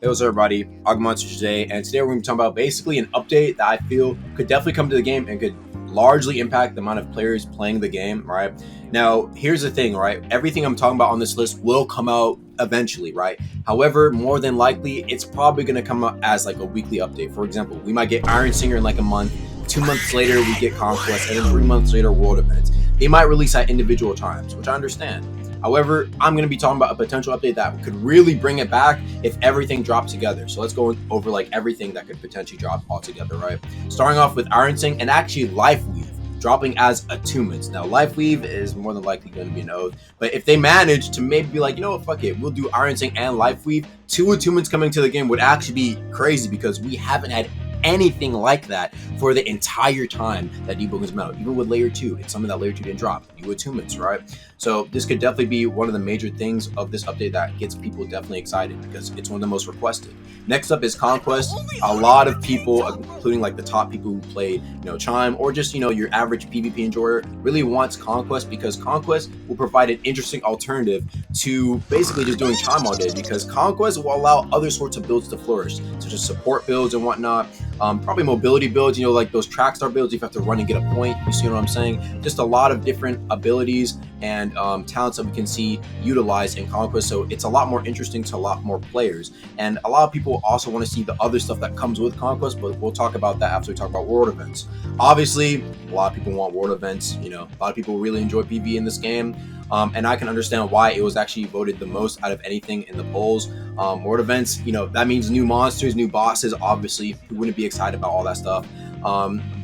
Hey, what's up, everybody? Monster today, and today we're going to be talking about basically an update that I feel could definitely come to the game and could largely impact the amount of players playing the game, right? Now, here's the thing, right? Everything I'm talking about on this list will come out eventually, right? However, more than likely, it's probably going to come out as like a weekly update. For example, we might get Iron Singer in like a month, 2 months later, we get Conquest, and then 3 months later, World Events. They might release at individual times, which I understand. However, I'm going to be talking about a potential update that could really bring it back if everything dropped together. So let's go over like everything that could potentially drop all together, right? Starting off with Iron Sing and actually Life Weave dropping as attunements. Now, Life Weave is more than likely going to be an oath, but if they manage to maybe be like, you know what, fuck it, we'll do Iron Sing and Life Weave, two attunements coming to the game would actually be crazy because we haven't had anything like that for the entire time that Deepwoken's been out. Even with Layer 2, it's something that Layer 2 didn't drop. New attunements, right? So this could definitely be one of the major things of this update that gets people definitely excited because it's one of the most requested. Next up is Conquest. A lot of people, including like the top people who played, Chime, or just, your average PvP enjoyer, really wants Conquest because Conquest will provide an interesting alternative to basically just doing Chime all day, because Conquest will allow other sorts of builds to flourish, such as support builds and whatnot. Probably mobility builds, like those track star builds, you have to run and get a point. You see what I'm saying? Just a lot of different abilities and talents that we can see utilized in Conquest. So it's a lot more interesting to a lot more players. And a lot of people also want to see the other stuff that comes with Conquest, but we'll talk about that after we talk about World Events. Obviously, a lot of people want World Events. A lot of people really enjoy PvE in this game. And I can understand why it was actually voted the most out of anything in the polls. World Events, that means new monsters, new bosses. Obviously, who wouldn't be excited about all that stuff?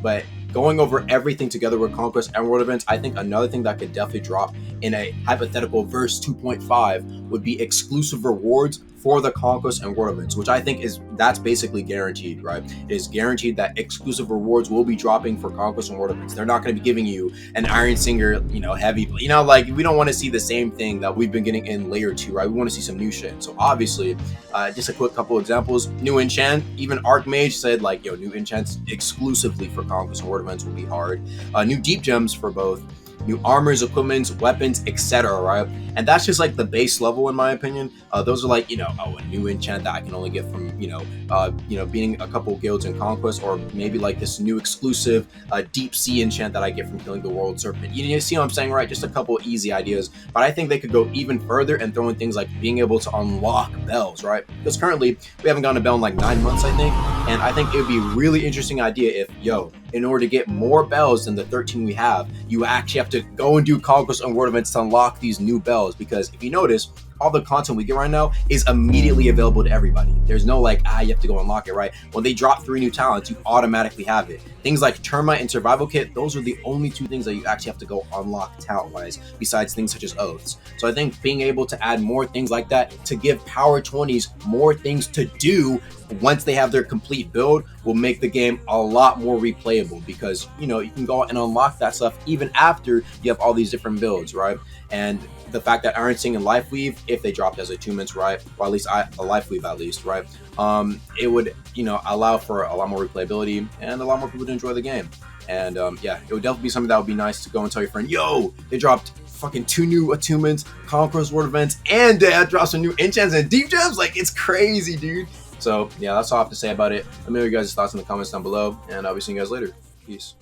But going over everything together with Conquest and World Events, I think another thing that could definitely drop in a hypothetical verse 2.5 would be exclusive rewards for the Conquest and World Events, which I think that's basically guaranteed, right? It is guaranteed that exclusive rewards will be dropping for Conquest and World Events. They're not going to be giving you an Iron Singer, heavy, like we don't want to see the same thing that we've been getting in Layer 2, right? We want to see some new shit. So obviously, just a quick couple examples, new enchant, even Archmage said like, new enchants exclusively for Conquest and World Events will be hard. New deep gems for both. New armors, equipments, weapons, etc., right? And that's just like the base level, in my opinion. Those are like, a new enchant that I can only get from, beating a couple guilds in Conquest, or maybe like this new exclusive deep sea enchant that I get from killing the world serpent. You see what I'm saying, right? Just a couple easy ideas, but I think they could go even further and throw in things like being able to unlock bells, right? Because currently we haven't gotten a bell in like 9 months, I think, and I think it would be a really interesting idea if, in order to get more bells than the 13 we have, you actually have to go and do Conquest and World Events to unlock these new bells. Because if you notice, all the content we get right now is immediately available to everybody. There's no like, you have to go unlock it, right? When they drop 3 new talents, you automatically have it. Things like Termite and Survival Kit, those are the only 2 things that you actually have to go unlock talent-wise, besides things such as Oaths. So I think being able to add more things like that to give Power 20s more things to do once they have their complete build will make the game a lot more replayable, because you can go out and unlock that stuff even after you have all these different builds, right? And the fact that Iron Sing and Life Weave, if they dropped as attunements, right, or at least a Life Weave at least, right, it would allow for a lot more replayability and a lot more people to enjoy the game. And yeah, it would definitely be something that would be nice to go and tell your friend, yo, they dropped fucking 2 new attunements, Conquest World Events, and they dropped some new enchants and deep gems. Like, it's crazy, dude. So yeah, that's all I have to say about it. Let me know your guys' thoughts in the comments down below, and I'll be seeing you guys later. Peace.